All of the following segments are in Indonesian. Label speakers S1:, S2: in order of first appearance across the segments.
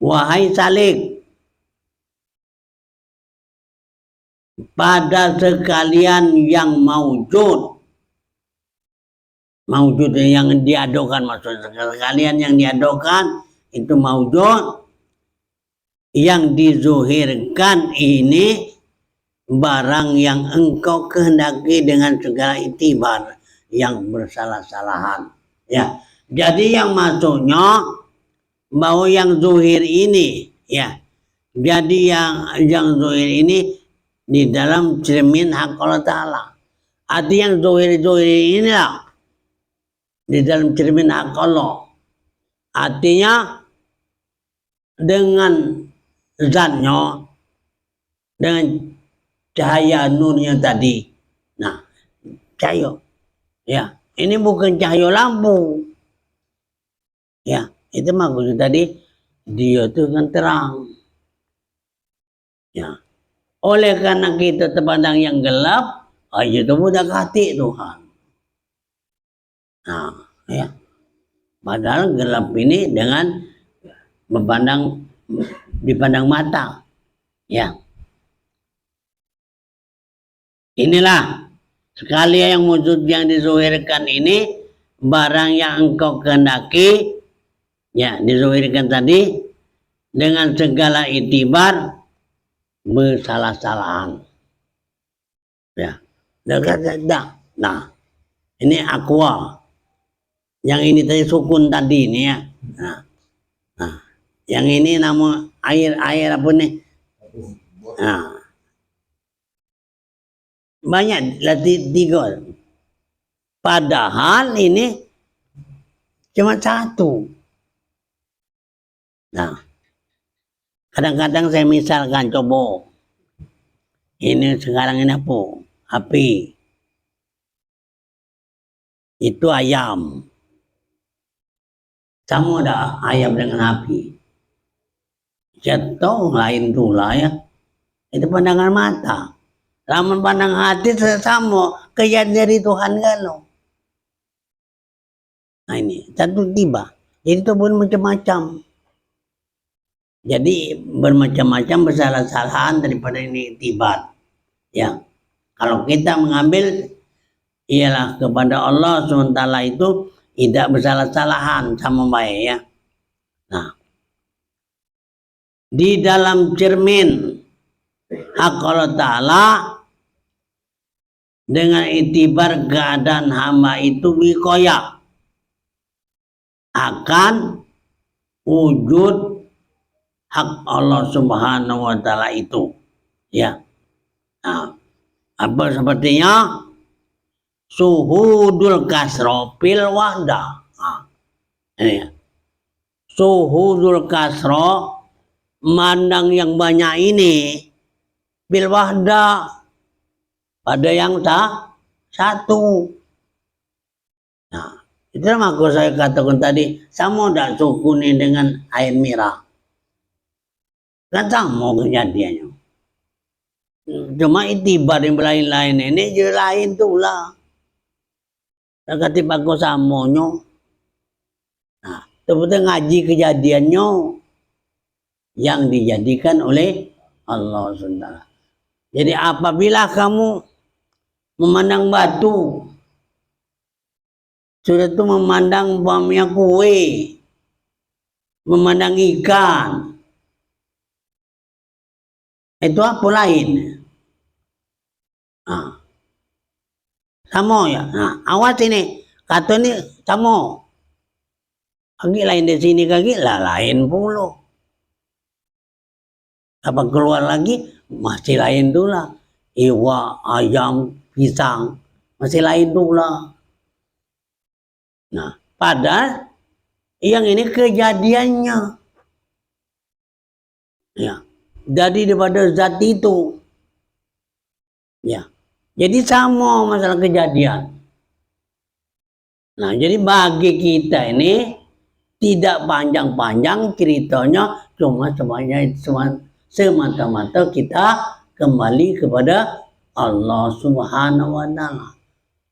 S1: wahai Salik, pada sekalian yang maujud yang diadokan, maksudnya sekalian yang diadokan itu maujud, yang dizuhirkan ini barang yang engkau kehendaki dengan segala itibar yang bersalah-salahan. Ya, jadi yang maksudnya bahwa yang zuhir ini, ya, jadi yang zuhir ini di dalam cermin hak Allah Ta'ala. Arti yang zuhir inilah di dalam cermin hak Allah. Artinya dengan zatnya, dengan cahaya nurnya tadi. Nah, cahaya, ya, ini bukan cahaya lampu. Ya, itu maksud tadi, dia itu kan terang. Ya, oleh karena kita terpandang yang gelap, aja itu mudah hati Tuhan. Nah, ya, padahal gelap ini dengan dipandang mata. Ya, inilah sekali yang wujud yang dizuhirkan ini barang yang engkau kehendaki, ya, dizuhirkan tadi dengan segala itibar bersalah-salahan. Ya, nah, ini aqua, yang ini tadi sukun tadi ini, ya. Nah, yang ini nama air apa nih? Nah, banyak latih tiga. Padahal ini cuma satu. Nah, kadang-kadang saya misalkan coba, ini sekarang ini apa? Api. Itu ayam. Sama ada ayam dengan api. Jatuh lain tulah, ya. Itu pandangan mata. Lamun pandang hati sama kejadian dari Tuhan kalau. Nah ini satu tiba. Jadi itu pun macam-macam. Jadi bermacam-macam bersalah-salahan daripada ini tiba. Ya, kalau kita mengambil ialah kepada Allah SWT itu tidak bersalah-salahan sama baik, ya. Nah, di dalam cermin hak Allah Ta'ala dengan itibar keadaan hamba itu wikoya akan wujud hak Allah Subhanahu wa Ta'ala itu, ya. Nah, apa sepertinya suhudul kasro fil wahda. Nah, ini suhudul kasro, mandang yang banyak ini bil wahda, pada yang satu. Nah, itu maka saya katakan tadi, sama tidak sukuni dengan air merah. Kan sama kejadiannya. Cuma itibar yang lain-lain ini je lain tu lah. Kata bagus samonyo. Nah, seperti ngaji kejadiannya yang dijadikan oleh Allah SWT. Jadi apabila kamu memandang batu, sudah itu memandang umpamanya kue, memandang ikan, itu apa lain? Nah, sama ya. Nah, awas ini, kata ini sama. Kaki lain di sini, kaki lah lain pula. Apa keluar lagi masih lain pula. Iwa, ayam, pisang masih lain pula. Nah, padahal yang ini kejadiannya, ya, jadi daripada zat itu, ya. Jadi sama masalah kejadian. Nah, jadi bagi kita ini tidak panjang-panjang ceritanya, cuma semata-mata kita kembali kepada Allah Subhanahu wa Ta'ala.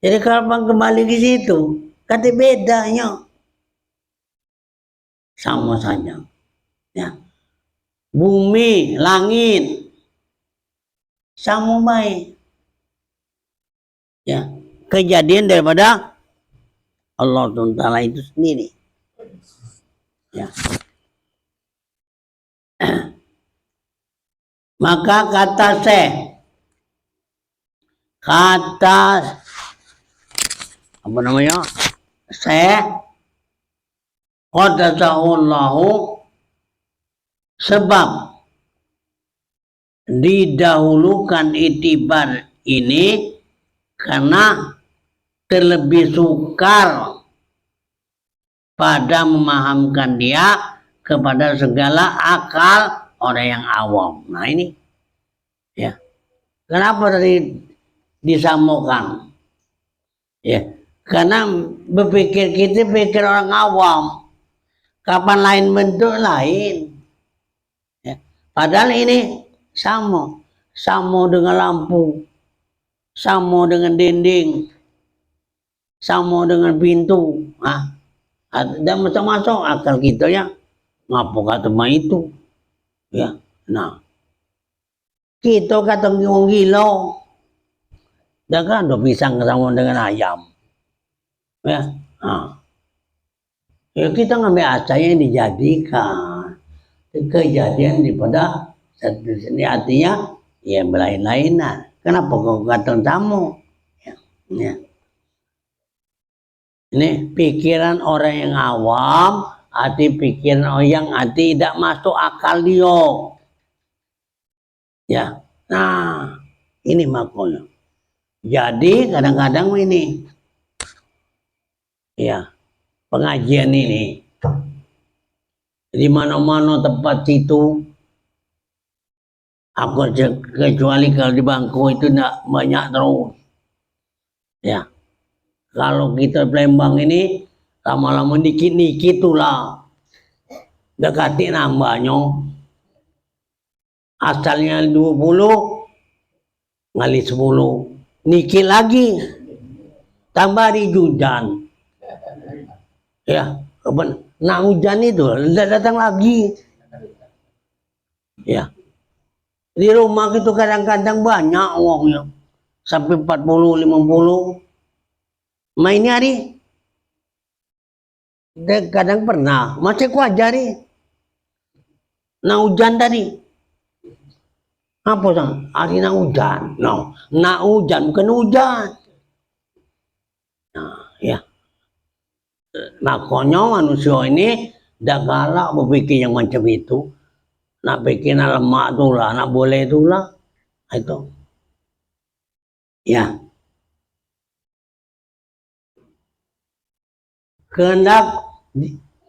S1: Jadi kalau kembali ke situ, kata bedanya sama saja. Ya. bumi, langit, sama baik. Ya, kejadian daripada Allah Ta'ala itu sendiri. Ya. Maka kata apa namanya? Qadatahullahu, sebab didahulukan itibar ini karena terlebih sukar pada memahamkan dia kepada segala akal orang yang awam. Nah ini ya, kenapa tadi disamakan? Ya, karena berpikir kita pikir orang awam, kapan lain bentuk lain. Ya, padahal ini sama dengan lampu, sama dengan dinding, sama dengan pintu. Nah, dan masuk akal kita ya, ngapa kata itu? Ya, nah, kita kata gila, dah kan do pisang sama dengan ayam, ya, nah, ya kita ngambil aja yang dijadikan kejadian daripada satu sini, artinya ya berlain-lainan. Kenapa kau kata tamu? Ya, ya. Ini pikiran orang yang awam, arti pikiran orang yang tidak masuk akal dia. Ya, nah ini makanya. Jadi kadang-kadang ini, ya pengajian ini di mana-mana tempat itu, aku kecuali kalau di bangku itu tidak banyak terus. Ya, kalau kita Palembang ini lama-lama dikit-dikit tulah, dekati nambahnya. Asalnya 20, ngali 10, nikit lagi, tambah di hujan. Ya, nah hujan itu datang lagi. Ya, di rumah itu kadang-kadang banyak uangnya, sampai 40, 50. Main hari, kadang pernah, masih ku ajari. Nah hujan tadi, apa sang? Hari nak hujan, no, nak hujan bukan hujan. Nah, ya, makanya manusia ini dah galak berpikir yang macam itu. Nak pikir nak lemak tu lah, nak boleh tu lah, itu. Ya.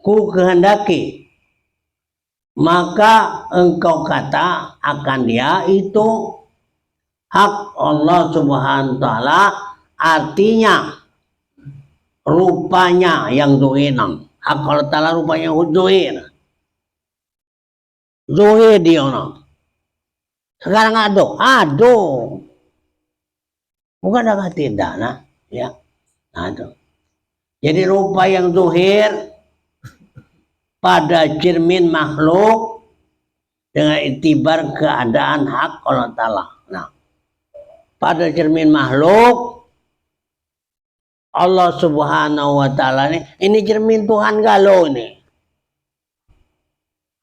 S1: Kehendaki, maka engkau kata akan dia itu hak Allah Subhanahu wa Ta'ala, artinya rupanya yang zuhir. Hak Allah Ta'ala rupanya zuhir. Zuhir dia no. Sekarang ado. Bukan ada tidak, nah, ya, ado. Jadi rupa yang zuhir pada cermin makhluk dengan itibar keadaan hak Allah Ta'ala. Nah, pada cermin makhluk Allah Subhanahu wa Ta'ala ini cermin Tuhan galau ini.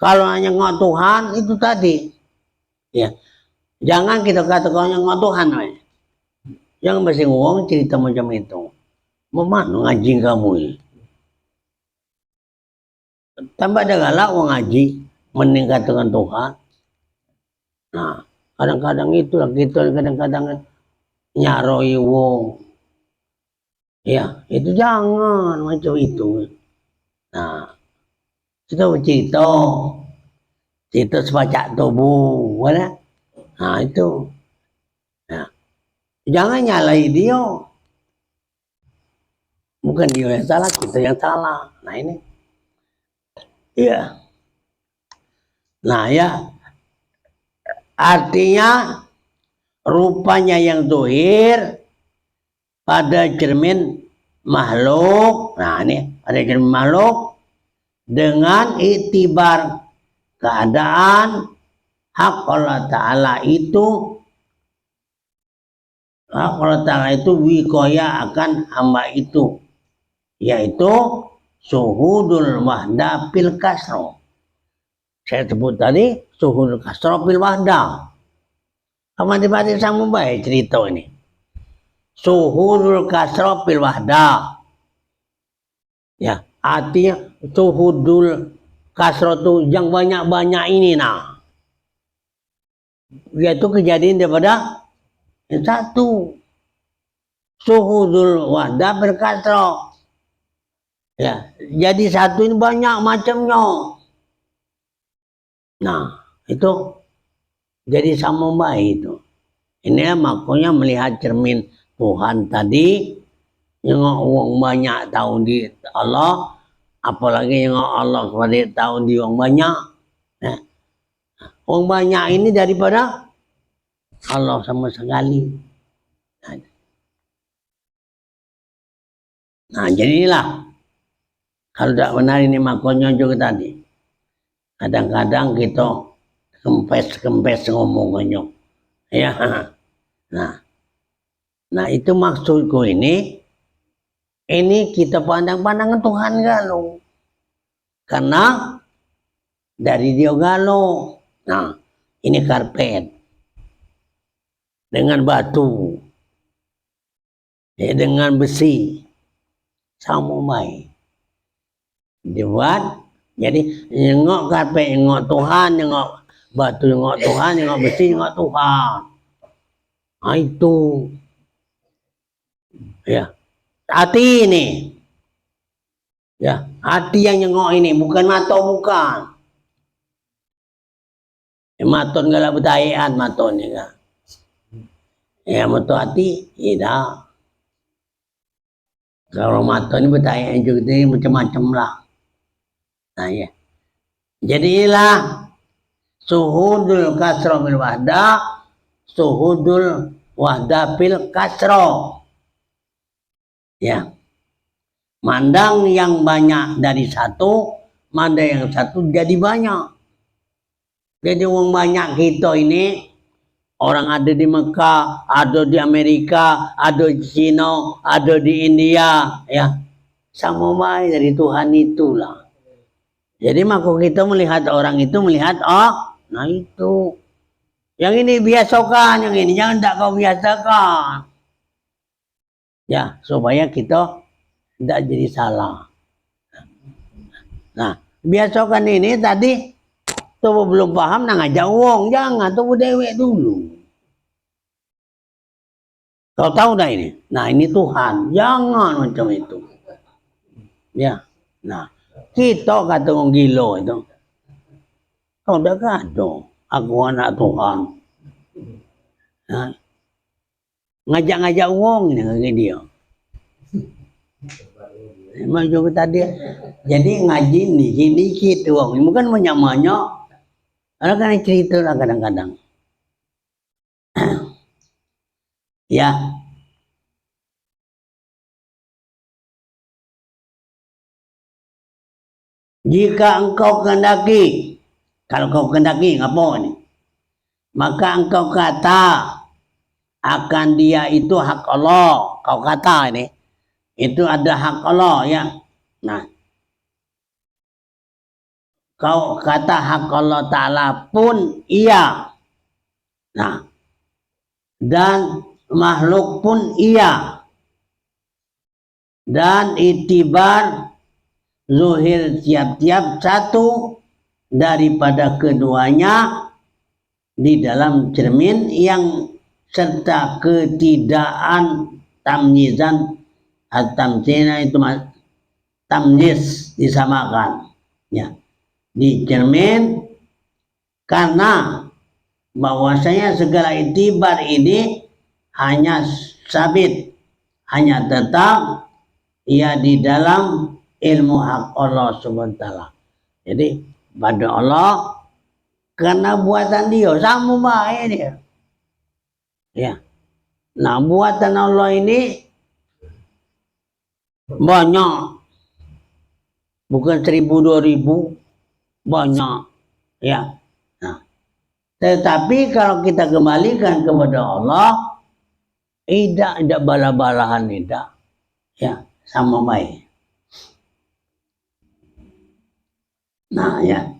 S1: Kalau hanya nggak Tuhan itu tadi, ya, jangan kita katakan yang nggak Tuhan, yang masih ngomong cerita macam itu. Memang ngaji kamu ini. Tambah ada galak mau ngaji, meningkat dengan Tuhan. Nah, kadang-kadang itu kita kadang-kadang nyaroi wong. Ya, itu jangan macam itu. Nah, kita bercerita sepacak tubuh, mana? Nah itu. Nah, jangan nyalahi dia. Bukan dia yang salah, kita yang salah. Nah ini. Iya. Nah ya. Artinya rupanya yang zuhir pada cermin makhluk. Nah ini pada cermin makhluk dengan itibar keadaan hak Allah Ta'ala itu wikoya akan hamba itu, yaitu suhudul wahda fil kasro. Saya sebut tadi suhudul kasro fil wahda. Sama dibalik sama baik cerita ini. Suhudul kasro fil wahda. Ya, artinya suhudul kasro itu yang banyak-banyak ini nah. Yaitu kejadian daripada yang satu. Suhudul wahda fil kasro. Ya, jadi satu ini banyak macamnya. Nah, itu jadi sama baik itu. Ini makanya melihat cermin Tuhan tadi, yang uang banyak tahu di Allah, apalagi yang Allah kepada tahu di uang banyak. Nah, uang banyak ini daripada Allah sama sekali. Nah, jadilah kalau tidak benar ini makanya juga tadi. Kadang-kadang kita kempes ngomongnya. Ya. Nah itu maksudku ini kita pandang-pandangan Tuhan galau. Karena dari dia galau. Nah, ini karpet dengan batu. Ya, dengan besi. Sama baik. Dibuat. Jadi nengok karpet, nengok Tuhan, nengok batu, nengok Tuhan, nengok besi, nengok Tuhan. Nah itu. Ya. Hati ini. Ya, hati yang nengok ini, bukan mata, bukan. Maton galak betayaan maton ni kan. Ya mata hati, tidak. Kalau mata ni betayaan juga ni macam-macam lah. Nah ya. Jadilah suhudul kasro bil wahda, suhudul wahda bil kasro. Ya. Mandang yang banyak dari satu, mandang yang satu jadi banyak. Jadi orang banyak kita ini, orang ada di Mekah, ada di Amerika, ada di Cina, ada di India, ya. Sama baik dari Tuhan itulah. Jadi maka kita melihat orang itu melihat, oh, nah itu. Yang ini biasakan, yang ini jangan tak kau biasakan. Ya, supaya kita tidak jadi salah. Nah, biasakan ini tadi, tuh belum paham, nah ngajak uang, jangan, tuh dewek dulu. Kau tahu dah ini? Nah ini Tuhan, jangan macam itu. Ya, nah. Kita kata orang gila itu. Kau dah kata, aku anak Tuhan. Nah, ngajak-ngajak uang ini kaki dia. Memang juga tadi. Jadi ngaji ni dikit uang. Bukan banyak-banyak. Orang kan cerita lah kadang-kadang. Ya. Jika engkau kehendaki, kalau kau kehendaki, ngapa ni? Maka engkau kata akan dia itu hak Allah. Kau kata ini, itu ada hak Allah ya. Nah, kau kata hak Allah Ta'ala pun iya. Nah, dan makhluk pun iya. Dan itibar zuhir tiap-tiap satu daripada keduanya di dalam cermin yang serta ketidakan tamyizan at-tamzina itu tamyiz disamakan ya di cermin karena bahwasanya segala itibar ini hanya sabit, hanya tetap ia di dalam ilmu hak Allah Subhanahu wa taala. Jadi pada Allah karena buatan dia sama baik dia. Ya. Nah, buatan Allah ini banyak. Bukan 1000 2000 banyak. Ya. Nah. Tetapi kalau kita kembalikan kepada Allah, tidak bala-balahan, tidak, ya, sama baik. Nah, ya,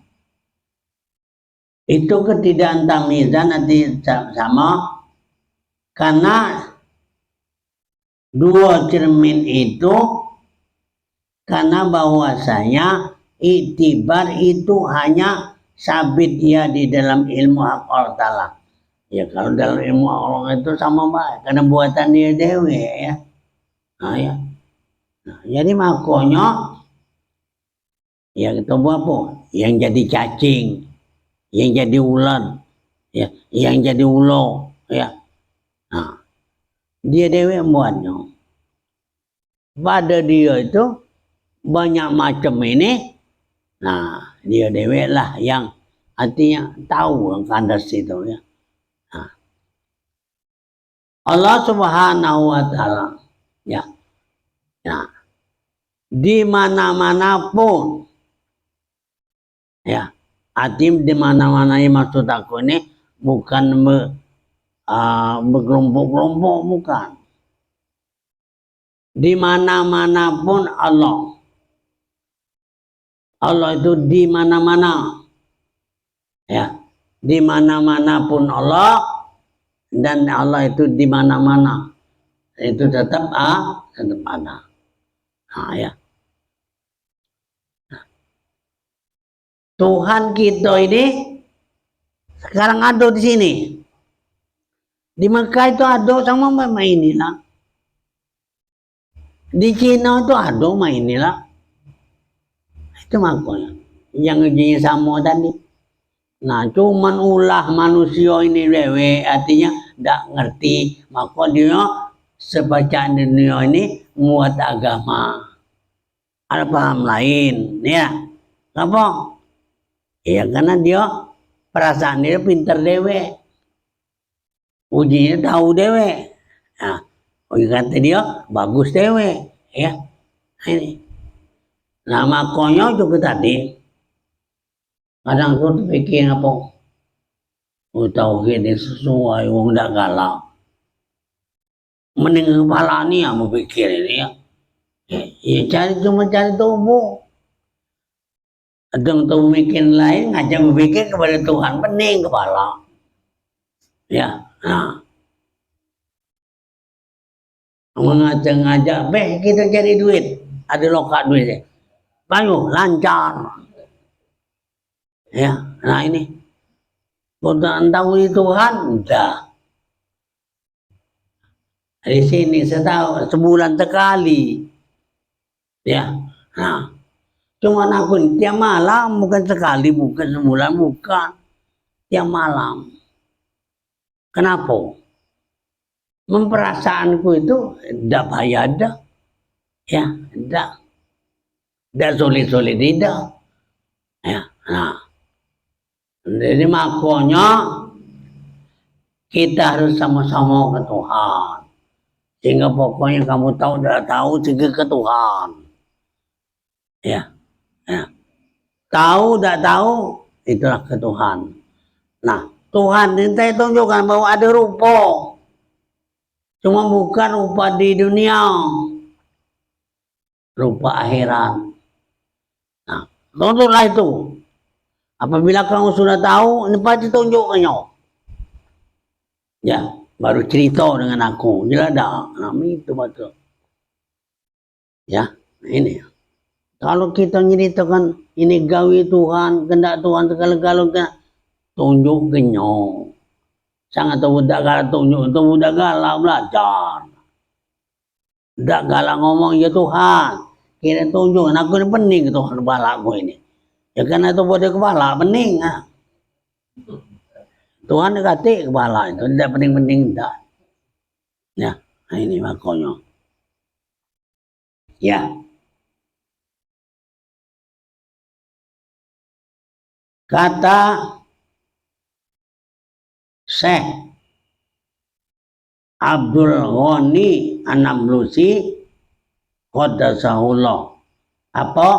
S1: itu ketidaktamizan nanti sama, karena dua cermin itu, karena bahwasanya iktibar itu hanya sabit dia di dalam ilmu hak Allah Ta'ala. Ya kalau dalam ilmu Allah itu sama baik, karena buatan dia dewe, ya. Nah, ya. Nah, jadi makanya ya ketemu apa? Yang jadi cacing, yang jadi ular, ya, yang jadi ulo, ya. Nah, dia dewe buatnya. Pada dia itu banyak macam ini. Nah, dia dewe lah yang artinya tahu kandas itu, ya. Nah, Allah Subhanahu wa Ta'ala, ya. Nah, di mana-mana pun, ya, artinya di mana-mana ini maksud aku ini bukan berkelompok-kelompok, bukan. Di mana-mana pun Allah. Allah itu di mana-mana, ya, di mana-mana pun Allah, dan Allah itu di mana-mana, itu tetap ada. Nah, ya. Nah, Tuhan kita ini sekarang ada di sini. Di Mekah itu ada sama main inilah. Di Cina itu ada main inilah. Itu makanya yang ujinya sama tadi. Nah, cuman ulah manusia ini lewe, artinya tidak ngerti, maka dia sebacaan dunia ini muat agama. Ada paham lain, ya. Apa? Ya karena dia perasaan dia pintar dewe. Ujinya tahu dewe. Nah, kata dia bagus dewe, ya. Ini. Nah, makanya juga tadi kadang tuh pikir apa? Tahu gini sesuai wong ndak galak. Mending kepala ni yang berpikir ini, ya. Ya cuma cari tubuh. Adang tubuh bikin lain ngajak berpikir kepada Tuhan, pening kepala. Ya, nah. Ngajak-ngajak, kita cari duit. Ada lokak duitnya. Bayu, lancar. Ya, nah ini. Untuk tahu Tuhan, enggak. Di sini setahun, sebulan sekali. Ya, nah. Cuma aku tiap malam, bukan sekali, bukan sebulan, bukan. Tiap malam. Kenapa? Memperasaanku itu tidak bahaya ada. Ya, tidak. Tidak sulit-sulit tidak. Ya, nah. Jadi makanya kita harus sama-sama ke Tuhan. Sehingga pokoknya kamu tahu, tidak tahu, sehingga ke Tuhan. Ya, ya. Tahu, tidak tahu, itulah ke Tuhan. Nah, Tuhan kita tunjukkan bahwa ada rupa. Cuma bukan rupa di dunia. Rupa akhirat. Nah, tunjuklah itu. Apabila kamu sudah tahu, ini pasti tunjukkannya. Ya, baru cerita dengan aku. Jelas dah. Nah, itu betul. Ya, ini. Kalau kita ceritakan ini gawe Tuhan, kehendak Tuhan segala-galanya, tunjukkannya. Sangat budak galak tunjuk, itu budak galak belajar. Budak galak ngomong, ya Tuhan, kira tunjukkan aku ini pening Tuhan kepala aku ini. Ya karena itu buat kepala pening. Ha? Tuhan kata kepala itu tidak pening-pening tidak. Ya, nah ini makanya. Ya. Kata Syekh Abdul Ghani An-Nablusi Qaddasahullah. Apa?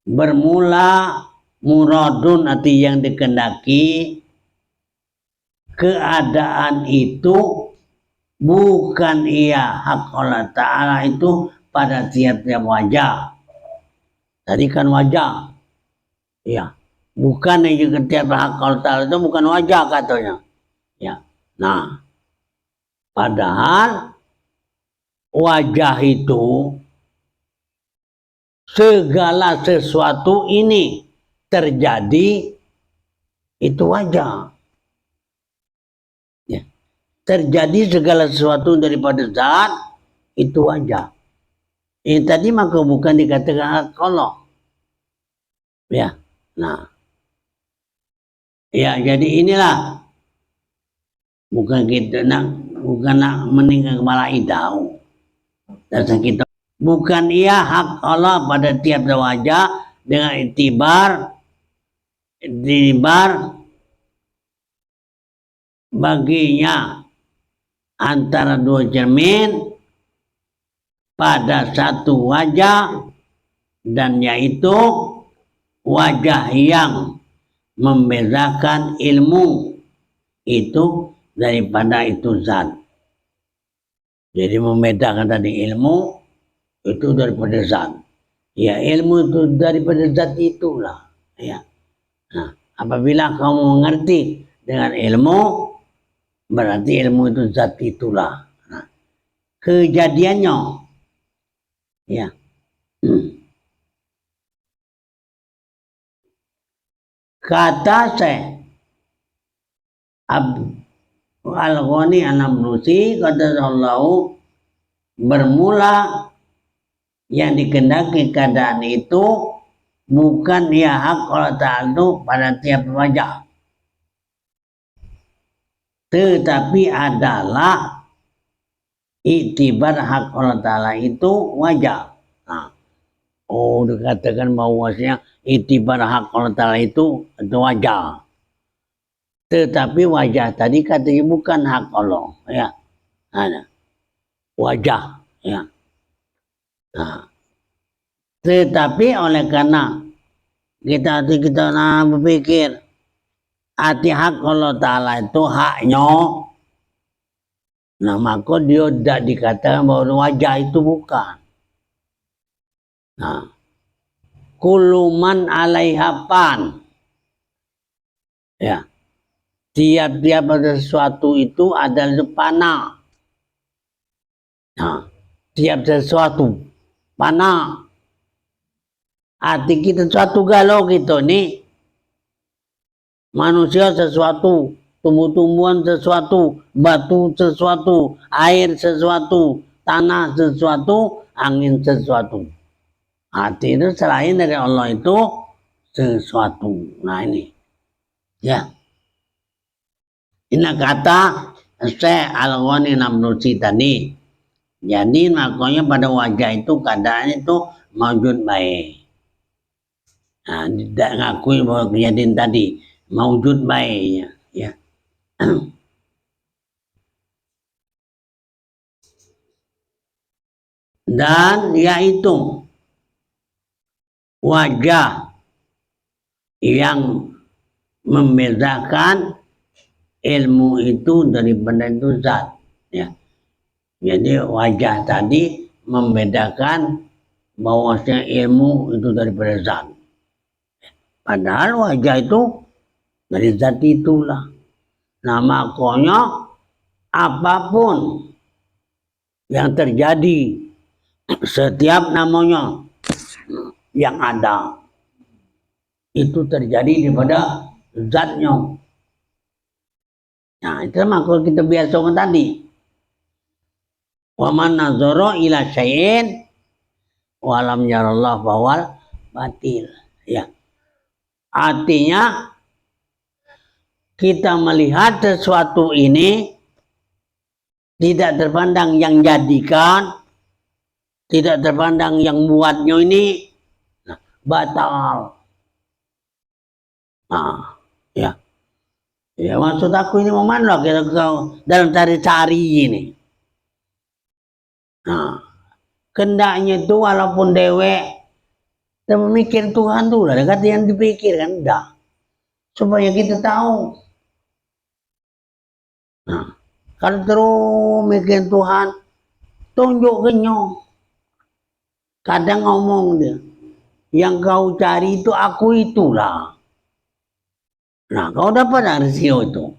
S1: Bermula muradun arti yang dikehendaki, keadaan itu bukan ia hak Allah Ta'ala itu pada tiap-tiap wajah. Tadi kan wajah. Ya. Bukan juga tiap hak Allah Ta'ala itu bukan wajah katanya. Ya. Nah. Padahal wajah itu segala sesuatu ini terjadi itu wajah. Ya. Terjadi segala sesuatu daripada zat itu wajah. Ini tadi maka bukan dikatakan hak Allah. Ya. Nah. Ya, jadi inilah bukan kita bukan nak meninggal kepala idau. Dasar kita bukan ia hak Allah pada tiap wajah dengan itibar baginya antara dua cermin pada satu wajah, dan yaitu wajah yang membedakan ilmu itu daripada itu zat. Jadi membedakan tadi ilmu itu daripada zat. Ya, ilmu itu daripada zat itulah. Ya. Nah, apabila kamu mengerti dengan ilmu, berarti ilmu itu zat itulah. Nah, kejadiannya, ya. Kata saya Al-Ghani An-Nablusi, kata Allah, bermula yang dikendaki keadaan itu bukan ya hak Allah Ta'ala pada tiap wajah, tetapi adalah iktibar hak Allah Ta'ala itu wajah. Nah, dikatakan bahwasanya iktibar hak Allah Ta'ala itu wajah. Tetapi wajah tadi katanya bukan hak Allah, ya. Ada wajah, ya. Nah, tetapi oleh karena kita berpikir hati hak Allah Ta'ala itu haknya, nah maka dia tidak dikatakan bahwa wajah itu bukan. Nah, kuluman alaiha pan, ya. Tiap-tiap sesuatu itu adalah panah. Nah, tiap sesuatu panah. Arti kita sesuatu galau gitu nih. Manusia sesuatu, tumbuh-tumbuhan sesuatu, batu sesuatu, air sesuatu, tanah sesuatu, angin sesuatu. Arti itu selain dari Allah itu sesuatu. Nah ini, ya. Ini kata Syekh Al-Ghani An-Nablusi tadi. Jadi makanya pada wajah itu keadaan itu maujud baik. Nah, tidak ngakui bahwa kejadian tadi maujud baik, ya. Dan yaitu wajah yang membedakan ilmu itu daripada itu zat, ya. Jadi wajah tadi membedakan bahwasanya ilmu itu daripada zat. Padahal wajah itu dari zat itulah. Nah makanya apapun yang terjadi, setiap namanya yang ada itu terjadi daripada zatnya. Nah itu maka kita biasa tadi. Wa man nazara ila syai'in wa lam yarallahu bawal batil. Ya. Artinya kita melihat sesuatu ini tidak terpandang yang jadikan, tidak terpandang yang buatnya ini, nah, batal. Nah, ya. Ya maksud aku ini mana kita dalam cari-cari ini. Nah, kendaknya itu walaupun dewek, kita memikir Tuhan tuh lah, kata yang dipikirkan enggak. Supaya kita tahu Nah, kalau terus mikir Tuhan, tunjuk kenyo. Kadang ngomong dia, yang kau cari itu aku itulah. Nah, kau dapat dari sio itu.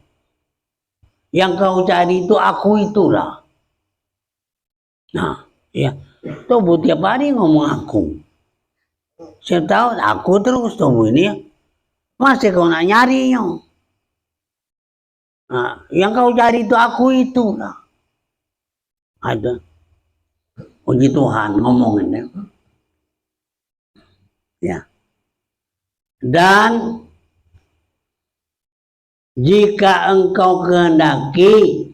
S1: Yang kau cari itu aku itulah. Nah, ya, tuh tiap hari ngomong aku. Saya tahu aku terus tuh ini, masih kau nak nyari yo. Nah, yang kau cari itu aku itulah. Ada. Puji Tuhan ngomongin ya. Dan jika engkau kehendaki,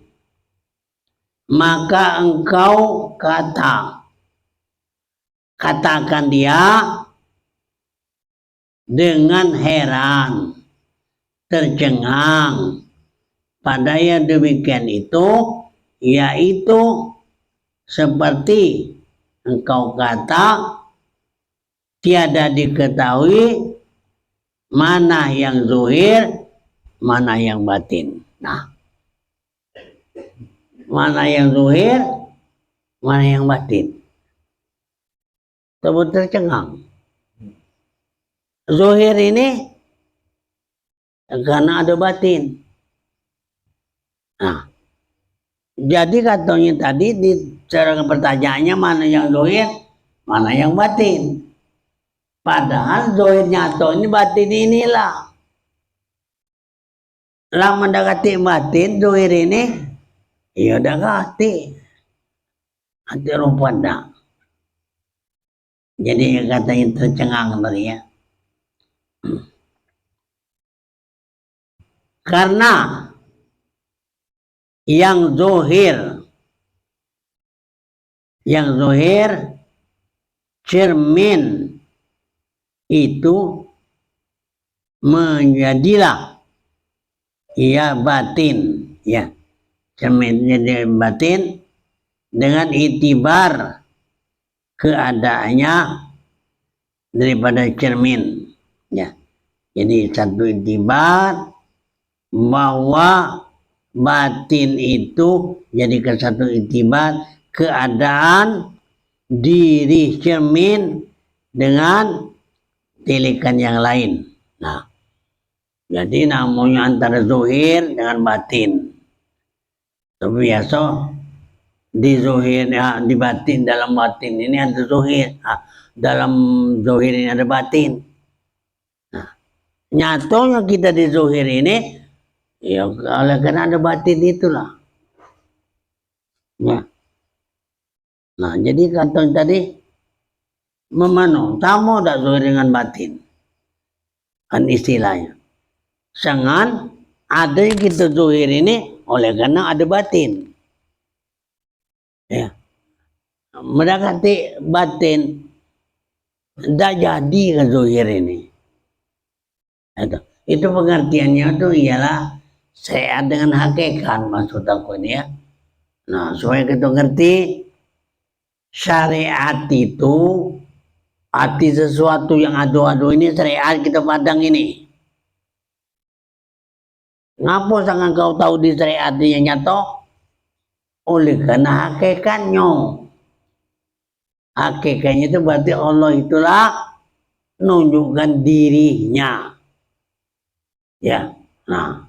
S1: maka engkau katakan dia dengan heran, tercengang pada yang demikian itu, yaitu seperti engkau kata tiada diketahui mana yang zuhir, mana yang batin. Nah, mana yang zuhir, mana yang batin. Tersebut tercengang. Zuhir ini karena ada batin. Nah, jadi katanya tadi di cara pertanyaannya mana yang zuhir, mana yang batin. Padahal zuhir nyata ini batin inilah. Lah mendekati batin zuhir ini, ya udah dekati. Hati rupanya. Jadi katanya tercengang tadi ya. Karena yang zuhir cermin itu menjadilah ya batin ya, cermin jadi batin dengan itibar keadaannya daripada cermin ya. Jadi satu itibar bahwa batin itu jadi ke satu itibar keadaan diri cermin dengan tilikan yang lain. Nah, jadi namanya antara zuhir dengan batin. Tapi biasa di zuhir ya, di batin, dalam batin ini ada zuhir, dalam zuhir ini ada batin. Nah, nyatanya kita di zuhir ini ya oleh karena ada batin itulah. Ya. Nah, jadi kata tadi memano, tamu tak zuhir dengan batin. Kan istilahnya. Sangat ada yang kita zuhir ini oleh karena ada batin. Ya. Mendekati batin tidak jadi ke zuhir ini. Itu pengertiannya itu ialah sehat dengan hakikat maksud aku ini ya. Nah, supaya kita ngerti syariat itu arti sesuatu yang adu-adu ini syariat kita pandang ini. Ngapa sangat kau tahu di syariat yang nyata? Oleh karena hakikatnya. Hakikatnya itu berarti Allah itulah menunjukkan dirinya. Ya, nah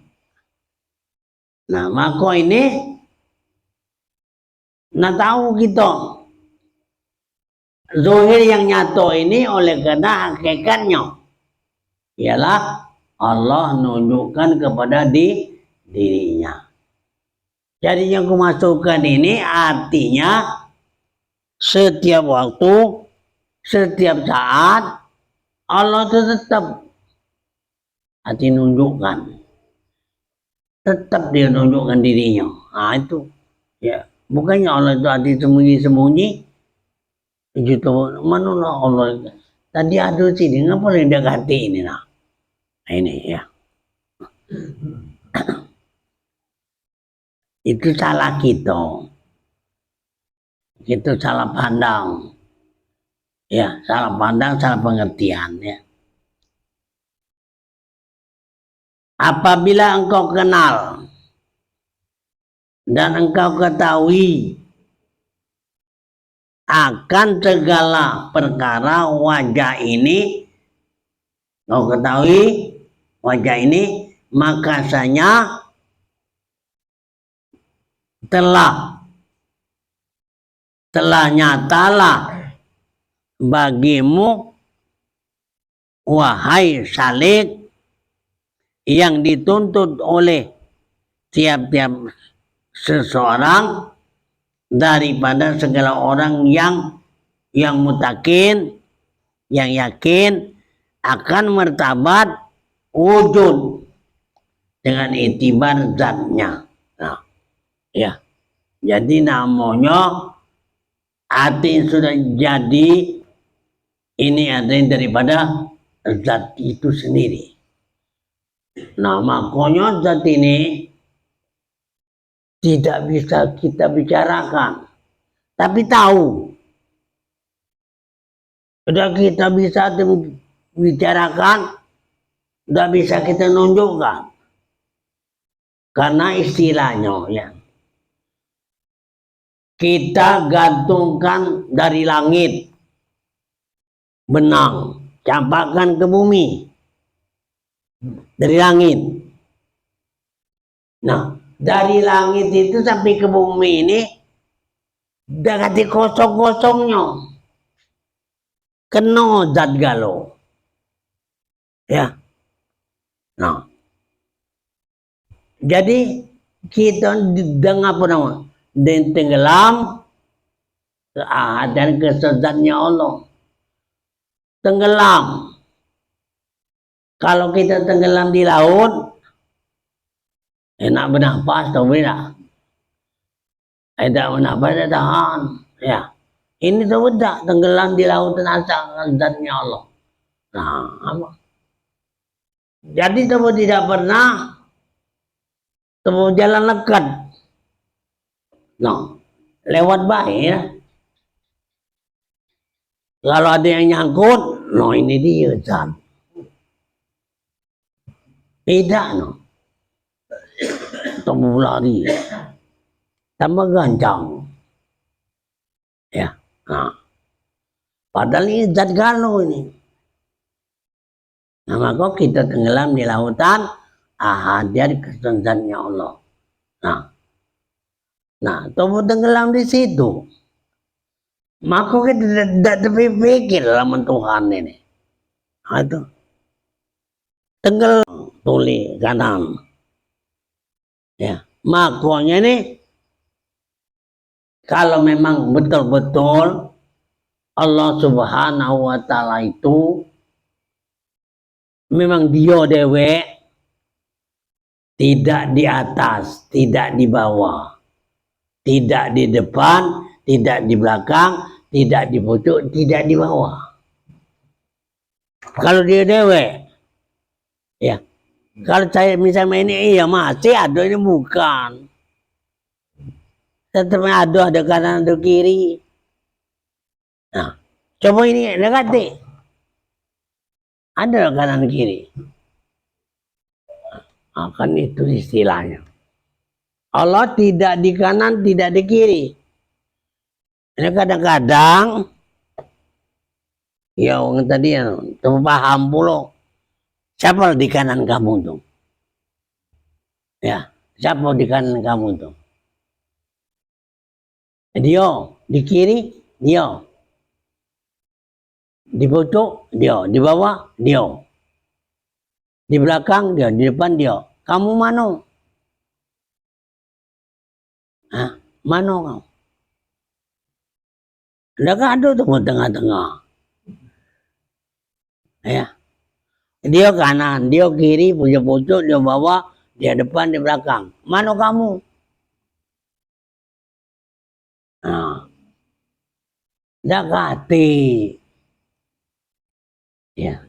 S1: maka ini nah tahu kita zuhir yang nyata ini oleh karena hakikatnya ialah Allah menunjukkan kepada dirinya. Jadi yang kumasukkan ini artinya setiap waktu, setiap saat Allah itu tetap hati nunjukkan, tetap dia nunjukkan dirinya. Nah itu ya, bukannya Allah itu hati sembunyi-sembunyi. Gitu, mana Allah tadi ada sini ngapa yang dekati ini nah ini ya. Itu salah kita, itu salah pandang ya, salah pandang, salah pengertian ya. Apabila engkau kenal dan engkau ketahui akan segala perkara wajah ini, kau ketahui wajah ini, makasanya telah nyatalah bagimu wahai Salik yang dituntut oleh tiap-tiap seseorang daripada segala orang yang mutakin, yang yakin akan martabat wujud dengan itibar zatnya. Nah, ya, jadi namanya hati sudah jadi ini artinya daripada zat itu sendiri. Nah, makanya zat ini tidak bisa kita bicarakan, tapi tahu. Sudah kita bisa bicarakan, tidak bisa kita nunjukkan. Karena istilahnya ya, kita gantungkan dari langit benang, campakkan ke bumi dari langit. Nah, dari langit itu sampai ke bumi ini udah ganti kosong-kosongnya, kena zat galau, ya. Nah, jadi kita dengar apa nama dan tenggelam dan kesezatnya Allah. Tenggelam. Kalau kita tenggelam di laut, enak bernafas atau beda. Enak bernafas tahan. Ya, ini tuh udah tenggelam di lautan asal zatnya Allah. Nah, apa? Jadi kamu tidak pernah kamu jalan lekat. Nah, lewat baik ya. Kalau ada yang nyangkut, no ini dia zat. Beda no. Temu lari. Tambah gancang. Ya. Nah. Padahal ini zat galau ini. Nah, maka kita tenggelam di lautan dari kesenzatnya Allah. Nah, kamu tenggelam di situ. Maka kita tidak terpikir dalam Tuhan ini. Nah, itu. Tenggelam tuli kanan. Ya, makanya ini kalau memang betul-betul Allah Subhanahu wa taala itu memang dia dewe, tidak di atas, tidak di bawah, tidak di depan, tidak di belakang, tidak di pojok, tidak di bawah. Kalau dia dewe, ya. Kalau saya misalnya ini iya masih ada, ini bukan. Tetap ada kanan, ada kiri. Nah, coba ini dekati. Ada kanan kiri. Akan itu istilahnya. Allah tidak di kanan, tidak di kiri. Ini kadang-kadang ya orang tadi ya, paham pula. Siapa di kanan kamu tuh? Ya, siapa di kanan kamu tuh? Dia, di kiri dia, di pojok dia, di bawah dia, di belakang dia, di depan dia. Kamu mana? Hah? Mana kau? Tidak ada tuh tengah-tengah. Ya. Dia kanan, dia kiri, pojok-pojok, dia bawah, dia depan, dia belakang. Mana kamu? Nah, dakati. Ya.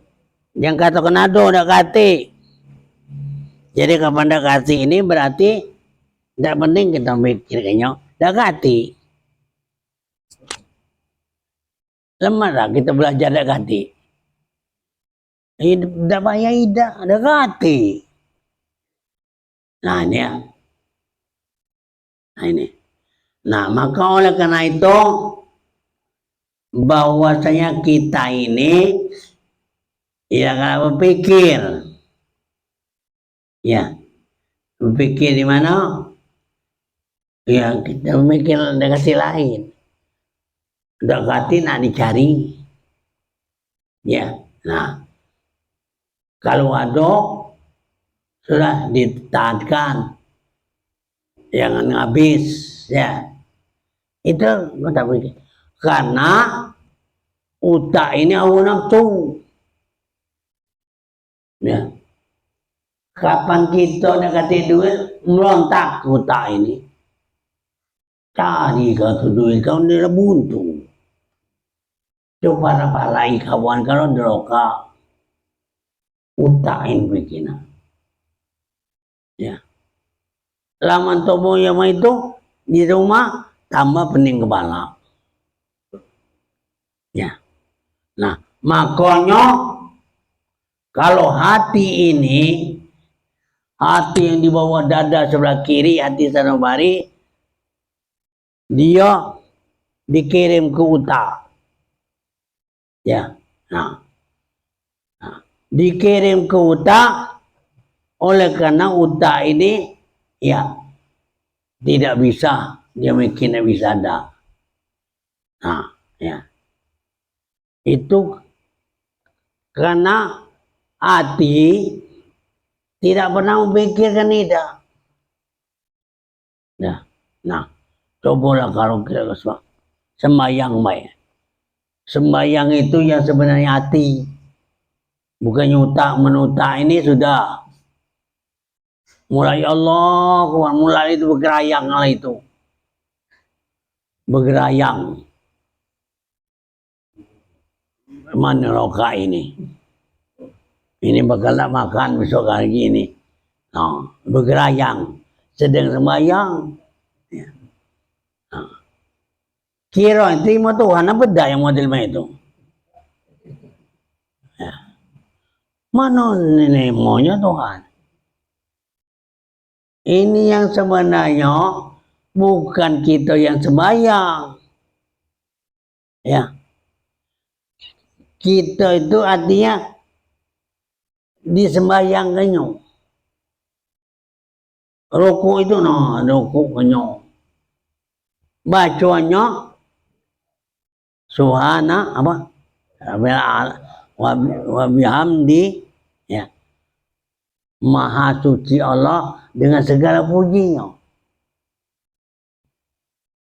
S1: Yang kata kenado dakati. Jadi kapan dakati ini berarti tidak penting kita mikir kayaknya. Dakati. Lemah lah kita belajar dakati. Tidak payah tidak, dakati. Nah ini ya. Nah ini. Nah maka oleh karena itu bahwasanya kita ini ya kalau berpikir, ya berpikir di mana? Ya kita berpikir negasi lain. Dekati nak dicari. Ya, nah kalau ada sudah ditaatkan, jangan habis, ya itu kita pikir. Karena utak ini hawa nafsu. Ya. Kapan kita dekati duit, merontak utak ini. Cari kau duit kau ni buntu. Coba rapalai kawan kalau deroka utain begini. Ya. Laman tobo yang itu di rumah tambah pening kepala. Ya. Nah, makanya kalau hati ini, hati yang di bawah dada sebelah kiri, hati sanubari, dia dikirim ke utak. Ya, nah, dikirim ke utak oleh karena utak ini ya tidak bisa dia bikin bisa ada. Nah, ya itu karena hati tidak pernah memikirkan itu. Ya, nah, cobalah kalau kita sembahyang baik. Sembahyang itu yang sebenarnya hati. Bukan nyutak menutak ini sudah. Mulai Allah, mulai itu bergerayang lah itu. Bergerayang. Mana roka ini? Ini bakal nak makan besok hari ini. Nah, bergerayang. Sedang sembahyang. Ya. Nah. Kira terima Tuhan apa dah yang model itu? Ya. Mana ini maunya Tuhan? Ini yang sebenarnya bukan kita yang sembahyang. Ya. Kita itu artinya disembahyangkannya. Rokok itu rokoknya. Bacanya Subhana apa? Wa bihamdi ya. Maha suci Allah dengan segala pujinya.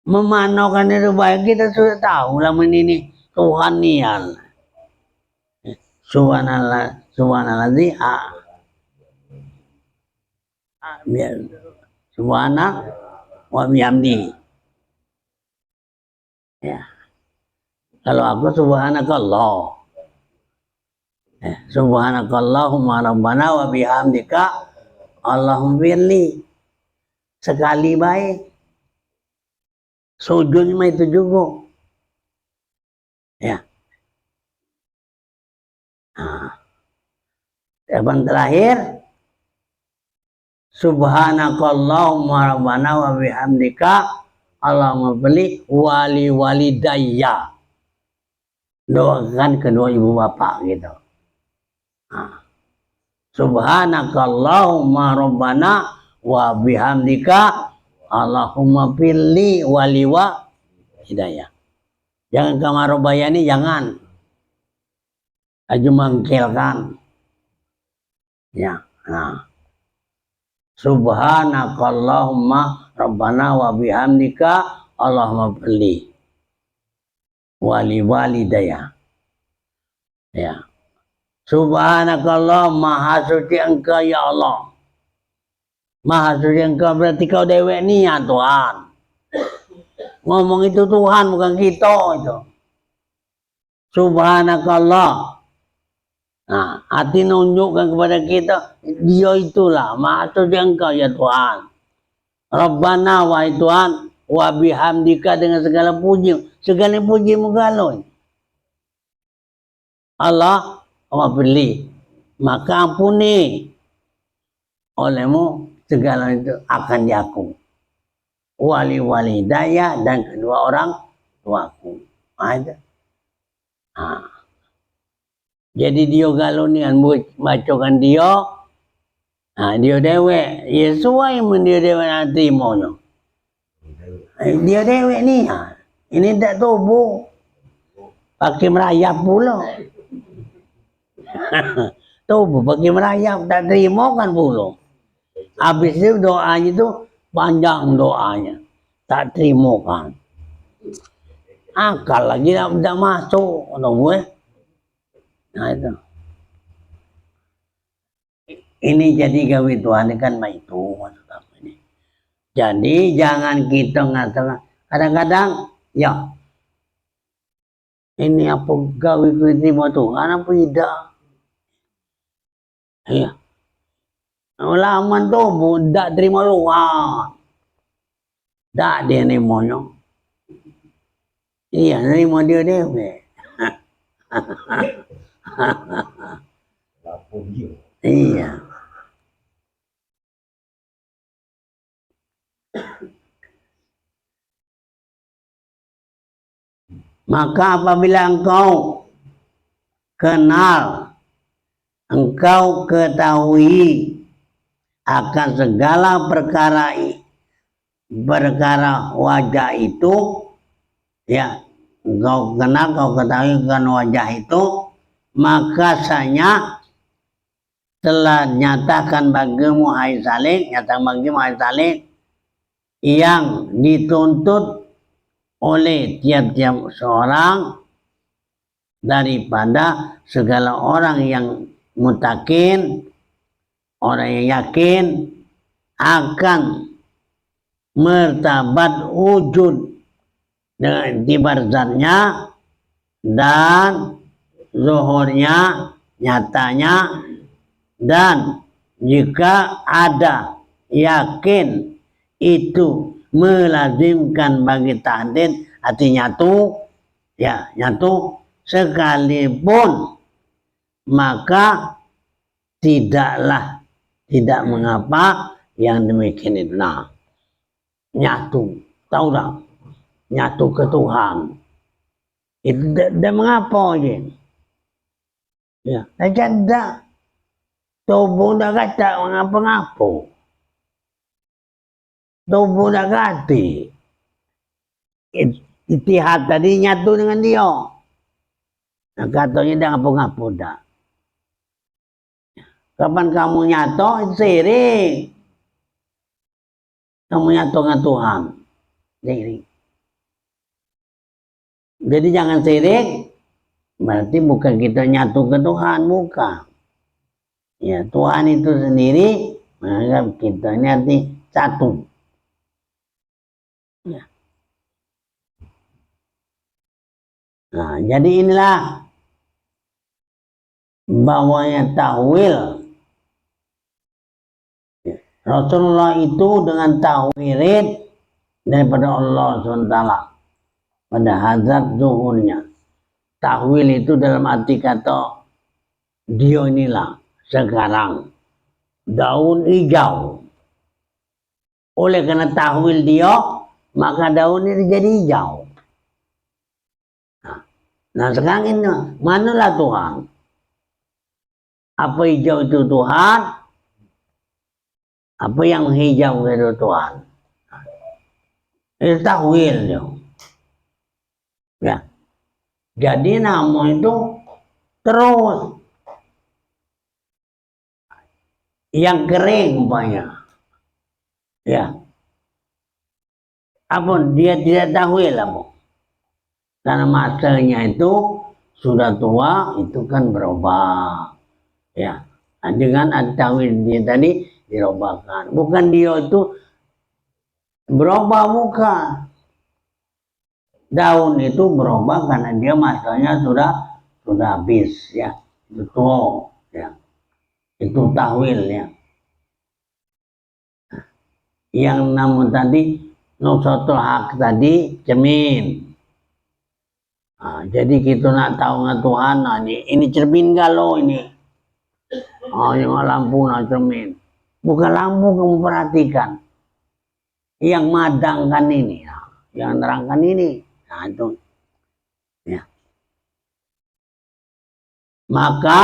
S1: Memanakan itu baik kita sudah tahu lama ini Tuhan nial. Subhanallah, subhanallah subhana wa bihamdi. Ya. Kalau aku subhanakallah. Subhanakallahumma rabbana wa bihamdika Allahumma firli. Sekali baik. Sujudnya itu juga. Ya. Nah. Yang terakhir subhanakallahumma rabbana wa bihamdika Allahumma firli wali walidayya. Doakan kedua ibu bapak gitu. Nah. Subhanakallahumma rabbana wa bihamdika Allahumma pilli waliwa hidayah. Jangan kamar bayani, jangan. Aju mengkelkan. Ya, nah. Subhanakallahumma rabbana wa bihamdika Allahumma pilli wali walidayah. Ya. Subhanakallah, maha suci engkau ya Allah. Maha suci engkau berarti kau dewek ni ya Tuhan. Ngomong itu Tuhan bukan kita itu. Subhanakallah. Nah, hati nunjukkan kepada kita dia itulah maha suci engkau ya Tuhan. Rabbana wahai Tuhan wa bihamdika dengan segala puji. Segala puji mugalon. Allah beli, maka ampuni olehmu segala itu akan diaku. wali daya dan kedua orang tuaku. Ada. Nah. Jadi dia kalau ni bacakan dia, dia dewe, ya sesuai men dia dewe nanti maunya. Dia dewe ni, ini tak tubuh, pakai merayap pula. Tubuh pakai merayap, tak terima kan pula. Habis itu doanya tu panjang doanya, tak terima kan. Akal lagi tak masuk, tahu Nah itu. Ini jadi gawe Tuhan kan itu maksud apa ini. Jadi jangan kita ngatakan kadang-kadang ya ini apa gawe terima Tuhan apa tidak. Iya. Laman tu tak terima Tuhan. Tak dia nemonya. Iya, nerima dia dewe. Iya. Maka apabila engkau kenal, engkau ketahui akan segala perkara wajah itu, ya engkau kenal, kau ketahui akan wajah itu, maka sanya telah nyatakan bagimu hai Salik, nyatakan bagimu hai Salik, yang dituntut oleh tiap-tiap seorang daripada segala orang yang mutakin, orang yang yakin akan martabat wujud dengan di barzahnya dan zuhurnya, nyatanya, dan jika ada yakin itu melazimkan bagi tahdid, artinya nyatu, ya nyatu sekalipun, maka tidak mengapa yang demikian itu. Nah, nyatu, tahu tak? Nyatu ke Tuhan. Itu tidak mengapa aja. Ya, tidak. Tubuh dah kata mengapa-ngapa. Tubuh dah kata. Itihad tadi nyatu dengan dia. Nah, katanya dah ngapa-ngapa dah. Kapan kamu nyatu, itu sirik. Kamu nyatu dengan Tuhan. Sirik. Jadi jangan sirik. Berarti bukan kita nyatu ke Tuhan, bukan. Ya, Tuhan itu sendiri menganggap kita ini arti satu. Ya. Nah, jadi inilah bahwanya tahwil. Ya. Rasulullah itu dengan tahwilin daripada Allah SWT pada hazard zuhurnya. Tahwil itu dalam arti kata dia inilah sekarang daun hijau. Oleh karena tahwil dia, maka daun ini jadi hijau. Nah sekarang ini manalah Tuhan? Apa hijau itu Tuhan? Apa yang hijau itu Tuhan? Itu tahwil dia. Ya. Jadi nama itu terus yang kering umpamanya. Ya. Apa dia tidak tahwil apa? Karena masanya itu sudah tua, itu kan berubah. Ya. Dengan tahwil dia tadi dirubahkan. Bukan dia itu berubah, bukan. Daun itu berubah karena dia masanya sudah habis, ya. Itu tua, ya. Itu tahwil, ya. Yang namun tadi nusatul hak tadi cermin. Nah, jadi kita nak tahu nggak Tuhan, nah, ini cermin galau ini. Oh, yang lampu nak cermin. Bukan lampu kamu perhatikan. yang madangkan ini, ya, yang nerangkan ini. Nah, itu. Ya. Maka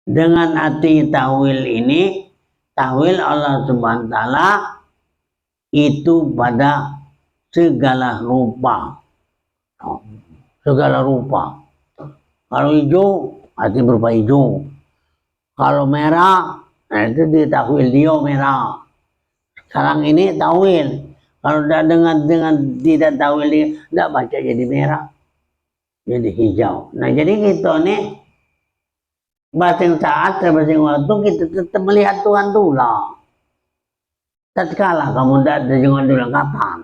S1: dengan arti tahwil ini, tahwil Allah Subhanahu wa taala itu pada segala rupa. Segala rupa. Kalau hijau, arti berupa hijau. Kalau merah, nah itu ditahwil dia merah. Sekarang ini tahwil. Kalau dengan tidak tahwil dia, tidak baca jadi merah, jadi hijau. Nah jadi gitu nih, bahasa yang saat, bahasa yang waktu kita tetap melihat Tuhan dulu. Tatkala kamu tidak dengan dulu kapan?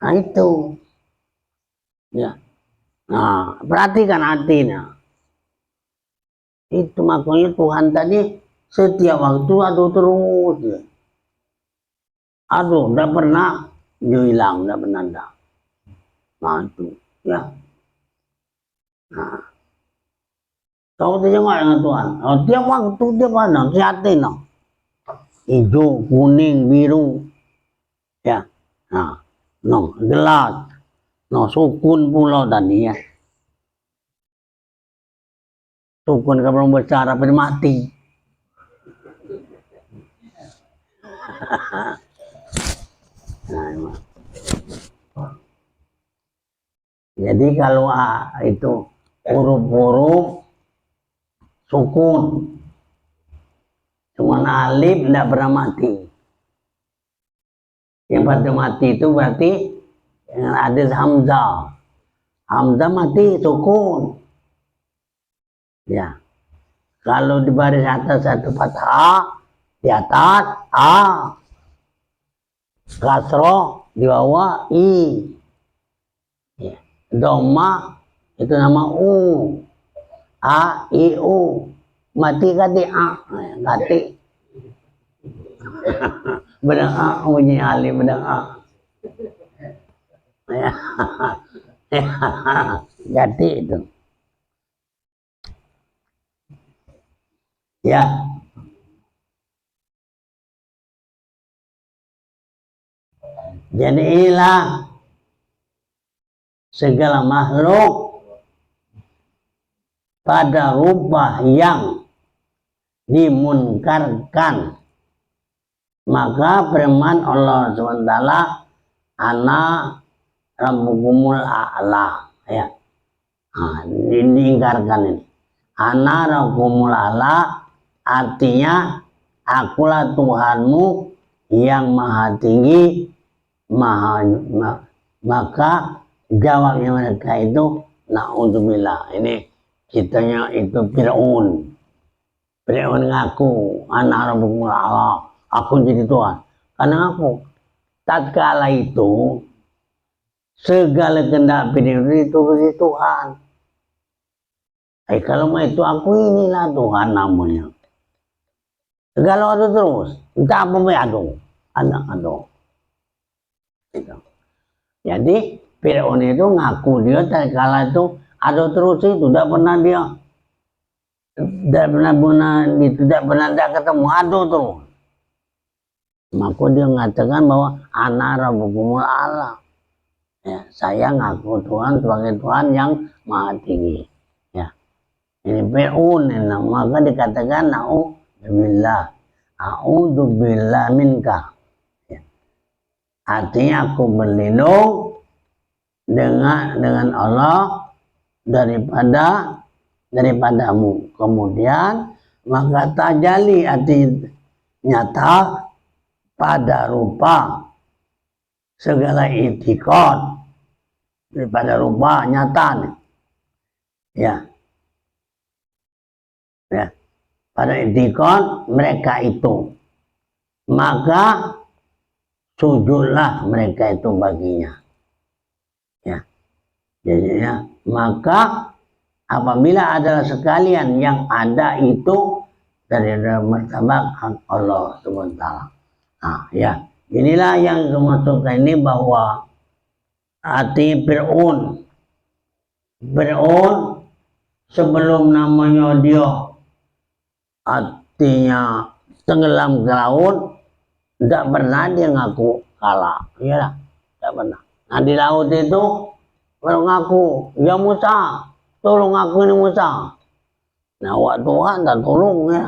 S1: Nah itu, ya. Nah perhatikan artinya. Itu makanya Tuhan tadi setiap waktu aduh terus. Ya. Aduh, tidak pernah dia hilang, tidak pernah ada. Nah itu, ya. Nah, kau tengok dengan Tuhan. Oh, tiap waktu dia mana? Siatin, no. Hijau, kuning, biru, ya. Nah, no, gelap, no, sukun pulau tadi ya. Sukun kalau besar apa mati. Nah, jadi kalau itu huruf-huruf sukun, cuma alif tidak pernah mati. Yang pada mati itu berarti yang ada hamzah. Hamzah mati sukun. Ya. Kalau di baris atas satu fathah, di atas a. Kasroh di bawah i. Ya. Doma itu nama u. A, I, U. Mati kati a. Kati. Bedang a, bunyi alif bedang a. Ya. Ganti itu. Ya. Jadi inilah segala makhluk pada rupa yang dimunkarkan. Maka firman Allah SWT, ana rabbukumul a'la. Ya. Nah, diingkarkan ini. Ana rabbukumul a'la artinya akulah Tuhanmu yang maha tinggi, maka jawabnya mereka itu na'udzubillah. Ini kitanya itu Fir'aun. Fir'aun ngaku ana rabbukumul a'la. Aku jadi Tuhan. Karena aku tatkala itu segala kehendak itu bagi Tuhan. Kalau mau itu aku inilah Tuhan namanya. Segala waktu terus. Entah apa mau aduh. Jadi Fir'aun itu ngaku dia tatkala itu ada terus itu tidak pernah dia tidak pernah ketemu ada terus. Maka dia mengatakan bahwa ana rabbukumul a'la. Ya, saya ngaku Tuhan sebagai Tuhan yang maha tinggi. Ya. Ini Fir'aun, maka dikatakan na'udzubillah. A'udzubillah minka. Ya. Artinya aku berlindung dengan Allah daripadamu. Kemudian maka tajali arti nyata pada rupa segala itikad daripada rupa nyata. Ya. Ya. Pada itikad mereka itu, maka sujudlah mereka itu baginya. Ya. Jadi ya, maka apabila adalah sekalian yang ada itu dari martabat Allah SWT. Nah, ya, inilah yang dimaksudkan ini bahwa arti Fir'aun sebelum namanya dia artinya tenggelam ke laut, tidak pernah dia ngaku kalah, ya, tidak pernah. Nah di laut itu baru ngaku, ya Musa, tolong aku ini Musa. Nah wak Tuhan tak tolong ya.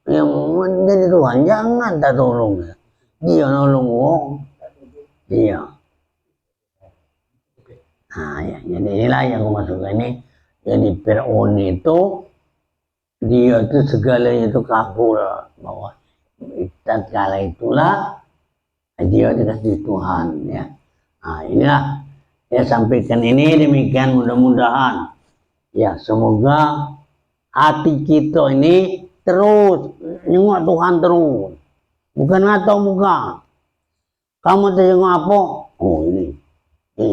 S1: Yang menjadi Tuhan jangan tak tolong ya. Dia nolong wong. Iya. Nah ya, jadi inilah yang aku masukkan ini. Jadi Fir'aun itu dia itu segalanya itu kabur bahwa tatkala itulah dia dikasih Tuhan ya. Nah inilah saya sampaikan ini, demikian mudah-mudahan ya semoga hati kita ini terus nyengok Tuhan terus, bukan ngatau muka. Kamu tengok apa? Oh ini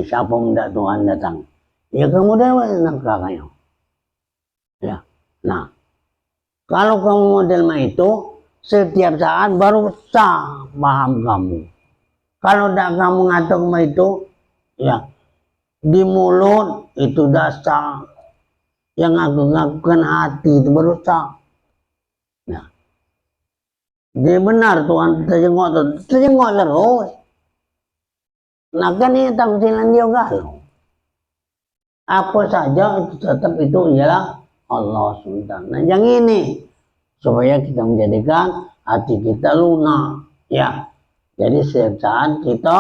S1: siapa minta Tuhan datang? Ya kamu dewa yang kakaknya. Ya, nah kalau kamu model itu setiap saat baru sah paham kamu. Kalau tidak kamu ngatur itu, ya di mulut itu dasar, yang aku ngakukan hati itu baru sah. Nah, dia benar Tuhan terjengok terus. Nah kan ini tampilan dia galau. Apa saja itu tetap itu ialah Allah SWT. Nah yang ini supaya kita menjadikan hati kita lunak ya. Jadi setiap saat kita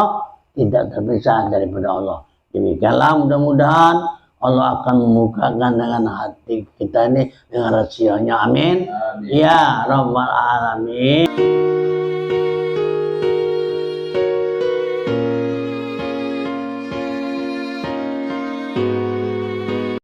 S1: tidak terpisah daripada Allah. Demikianlah mudah-mudahan Allah akan membukakan dengan hati kita ini dengan rahasianya. Amin. Ya Rabbal Alamin.